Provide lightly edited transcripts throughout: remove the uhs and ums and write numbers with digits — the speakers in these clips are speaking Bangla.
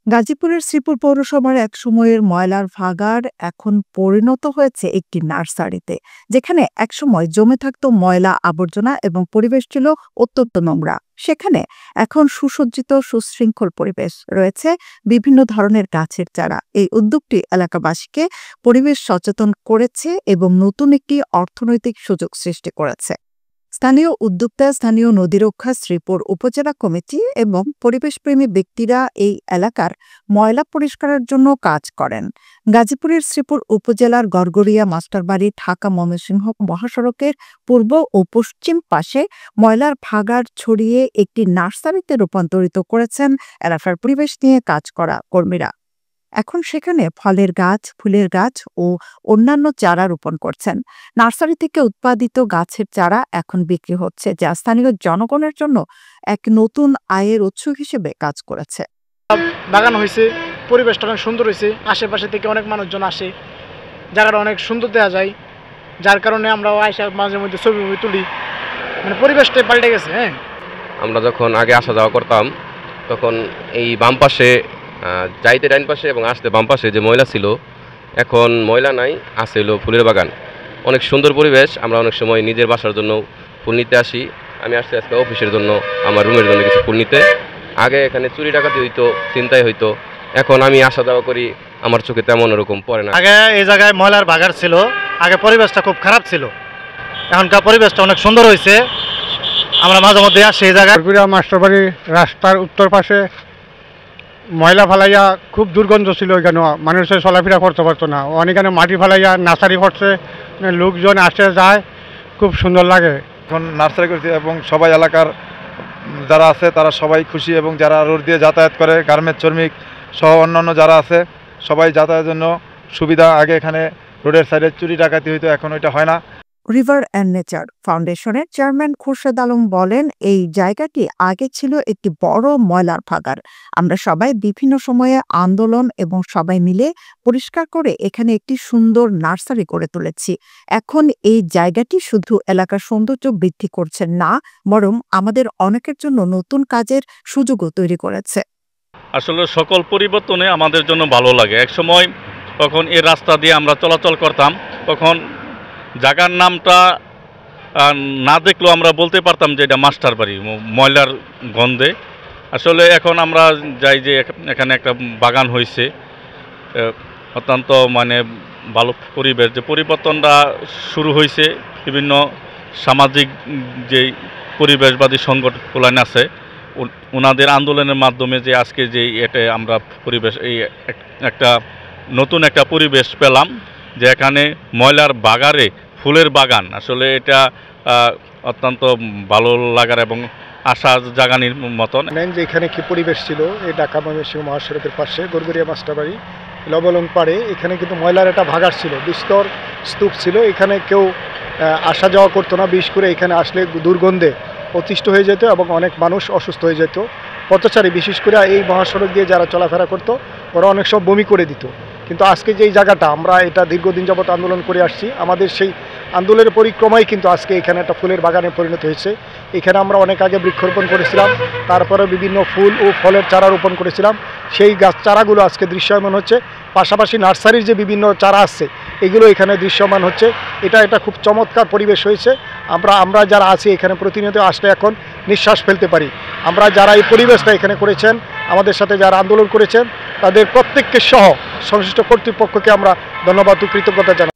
গাজীপুরের শ্রীপুর পৌরসভার এক সময়ের ময়লার ভাগাড় এখন পরিণত হয়েছে একটি নার্সারিতে, যেখানে একসময় জমে থাকত ময়লা আবর্জনা এবং পরিবেশ ছিল অত্যন্ত নোংরা। সেখানে এখন সুসজ্জিত সুশৃঙ্খল পরিবেশ রয়েছে, বিভিন্ন ধরনের গাছের চারা। এই উদ্যোগটি এলাকাবাসীকে পরিবেশ সচেতন করেছে এবং নতুন একটি অর্থনৈতিক সুযোগ সৃষ্টি করেছে। স্থানীয় উদ্যোক্তা, স্থানীয় নদী রক্ষা, শ্রীপুর উপজেলা কমিটি এবং পরিবেশপ্রেমী ব্যক্তিরা এই এলাকার ময়লা পরিষ্কারের জন্য কাজ করেন। গাজীপুরের শ্রীপুর উপজেলার গড়গড়িয়া মাস্টারবাড়ি ঢাকা ময়মনসিংহ মহাসড়কের পূর্ব ও পশ্চিম পাশে ময়লার ভাগাড় ছড়িয়ে একটি নার্সারিতে রূপান্তরিত করেছেন এলাকার পরিবেশ নিয়ে কাজ করা কর্মীরা। এখন সেখানে ফলের গাছ, ফুলের গাছ ও অন্যান্য চারা রোপণ করছেন। নার্সারি থেকে উৎপাদিত গাছের চারা এখন বিক্রি হচ্ছে, যা স্থানীয় জনগণের জন্য এক নতুন আয়ের উৎস হিসেবে কাজ করেছে। বাগান হয়েছে, পরিবেশটা অনেক সুন্দর হয়েছে, আশেপাশে থেকে অনেক মানুষজন আসে, জায়গাটা অনেক সুন্দর দেখা যায়, যার কারণে আমরা আইসা মাঝে মধ্যে ছবি তুলি, মানে পরিবেশটাই পাল্টে গেছে। হ্যাঁ, আমরা যখন আগে আসা যাওয়া করতাম তখন এই বাম পাশে যাইতে ডাইন পাশে এবং আসতে বাম পাশে যে ময়লা ছিল, এখন ময়লা নাই, আছে হলো ফুলের বাগান। অনেক সুন্দর পরিবেশ। আমরা অনেক সময় নিজের বাসার জন্য ফুল নিতে আসি। আমি আসছি আজকে অফিসের জন্য, আমার রুমের জন্য কিছু ফুল নিতে। আগে এখানে চুরি ডাকাতি হইতো, চিন্তাই হইতো। এখন আমি আসা যাওয়া করি, আমার চোখে তেমন ওরকম পড়ে না। আগে এই জায়গায় ময়লার ভাগাড় ছিল, আগে পরিবেশটা খুব খারাপ ছিল, এখনকার পরিবেশটা অনেক সুন্দর হয়েছে। আমরা মাঝে মধ্যে আসি এই জায়গায়। মাস্টারবাড়ি রাস্তার উত্তর পাশে ময়লা ফেলাইয়া খুব দুর্গন্ধ ছিল, ওইখানে মানুষের চলাফেরা করতে পারতো না। অনেকখানে মাটি ফেলাইয়া নার্সারি করছে, লোকজন আসে যায়, খুব সুন্দর লাগে। এখন নার্সারি করছে এবং সবাই এলাকার যারা আছে তারা সবাই খুশি, এবং যারা রোড দিয়ে যাতায়াত করে গার্মেন্টস শ্রমিক সহ অন্যান্য যারা আছে সবাই যাতায়াতের জন্য সুবিধা। আগে এখানে রোডের সাইডে চুরি ডাকাতি হইতো, এখন ওইটা হয় না। রিভার অ্যান্ড নেচার ফাউন্ডেশনের চেয়ারম্যান খুরশেদ আলম বলেন, এই জায়গাটি আগে ছিল একটি বড় ময়লার ভাগাড়। আমরা সবাই বিভিন্ন সময়ে আন্দোলন এবং সবাই মিলে পরিষ্কার করে এখানে একটি সুন্দর নার্সারি করে তুলেছি। এখন এই জায়গাটি শুধু এলাকার সৌন্দর্য বৃদ্ধি করছে না, বরং আমাদের অনেকের জন্য নতুন কাজের সুযোগও তৈরি করেছে। আসলে সকল পরিবর্তনে আমাদের জন্য ভালো লাগে। এক সময় তখন এই রাস্তা দিয়ে আমরা চলাচল করতাম, তখন জায়গার নামটা না দেখলেও আমরা বলতে পারতাম যে এটা মাস্টারবাড়ি, ময়লার গন্ধে। আসলে এখন আমরা যাই যে এখানে একটা বাগান হয়েছে, অত্যন্ত মানে ভালো পরিবেশ। যে পরিবর্তনটা শুরু হয়েছে বিভিন্ন সামাজিক যে পরিবেশবাদী সংগঠন আছে, ওনাদের আন্দোলনের মাধ্যমে যে আজকে যে এটা আমরা পরিবেশ এই একটা নতুন একটা পরিবেশ পেলাম, যে এখানে ময়লার ভাগাড়ে ফুলের বাগান। আসলে এটা অত্যন্ত ভালো লাগার এবং আশা জাগানির মতন। যে এখানে কি পরিবেশ ছিল, এই ঢাকা ময়মনসিংহ মহাসড়কের পাশে গড়গড়িয়া মাস্টারবাড়ি লবলং পাড়ে, এখানে কিন্তু ময়লার একটা ভাগাড় ছিল, বিস্তর স্তূপ ছিল। এখানে কেউ আসা যাওয়া করতো না, বিশেষ করে এখানে আসলে দুর্গন্ধে অতিষ্ঠ হয়ে যেত এবং অনেক মানুষ অসুস্থ হয়ে যেত। পথচারী বিশেষ করে এই মহাসড়ক দিয়ে যারা চলাফেরা করতো ওরা অনেক সব বমি করে দিত। কিন্তু আজকে যেই জায়গাটা, আমরা এটা দীর্ঘদিন যাবত আন্দোলন করে আসছি, আমাদের সেই আন্দোলনের পরিক্রমায় কিন্তু আজকে এখানে একটা ফুলের বাগানে পরিণত হয়েছে। এখানে আমরা অনেক আগে বৃক্ষরোপণ করেছিলাম, তারপরে বিভিন্ন ফুল ও ফলের চারা রোপণ করেছিলাম। সেই গাছ চারাগুলো আজকে দৃশ্যমান হচ্ছে, পাশাপাশি নার্সারির যে বিভিন্ন চারা আছে এগুলো এখানে দৃশ্যমান হচ্ছে। এটা খুব চমৎকার পরিবেশ হয়েছে। আমরা যারা আছি এখানে প্রতিনিয়ত আসলে এখন নিঃশ্বাস ফেলতে পারি। আমরা যারা এই পরিবেশটা এখানে করেছেন, আমাদের সাথে যারা আন্দোলন করেছেন, তাদের প্রত্যেককে সহ সংশ্লিষ্ট কর্তৃপক্ষকে আমরা ধন্যবাদ ও কৃতজ্ঞতা জানাই।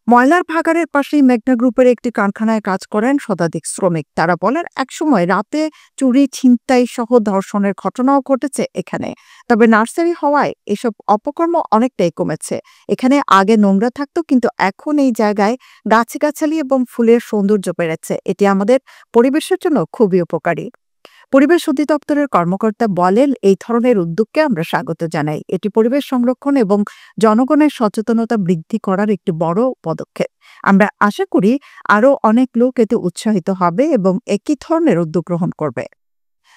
ময়লার ভাগাড়ের পাশেই মেঘনা গ্রুপের একটি কারখানায় কাজ করেন শতাধিক শ্রমিক। তারা বলেন, একসময় রাতে চুরি, ছিনতাই সহ ধর্ষণের ঘটনাও ঘটেছে এখানে। তবে নার্সারি হওয়ায় এসব অপকর্ম অনেকটাই কমেছে। এখানে আগে নোংরা থাকতো, কিন্তু এখন এই জায়গায় গাছগাছালি এবং ফুলের সৌন্দর্য বেড়েছে। এটি আমাদের পরিবেশের জন্য খুবই উপকারী। পরিবেশ অধিদপ্তরের কর্মকর্তা বলেন, এই ধরনের উদ্যোগকে আমরা স্বাগত জানাই। এটি পরিবেশ সংরক্ষণ এবং জনগণের সচেতনতা বৃদ্ধি করার একটি বড় পদক্ষেপ। আমরা আশা করি আরও অনেক লোক এতে উৎসাহিত হবে এবং একই ধরনের উদ্যোগ গ্রহণ করবে।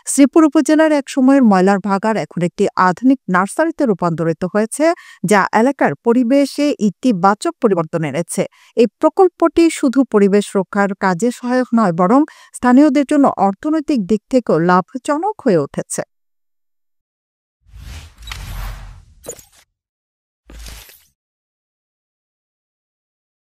শ্রীপুর উপজেলার এক সময়ের ময়লার ভাগাড় এখন একটি আধুনিক নার্সারিতে রূপান্তরিত হয়েছে, যা এলাকার পরিবেশে ইতিবাচক পরিবর্তন এনেছে। এই প্রকল্পটি শুধু পরিবেশ রক্ষার কাজে সহায়ক নয়, বরং স্থানীয়দের জন্য অর্থনৈতিক দিক থেকেও লাভজনক হয়ে উঠেছে।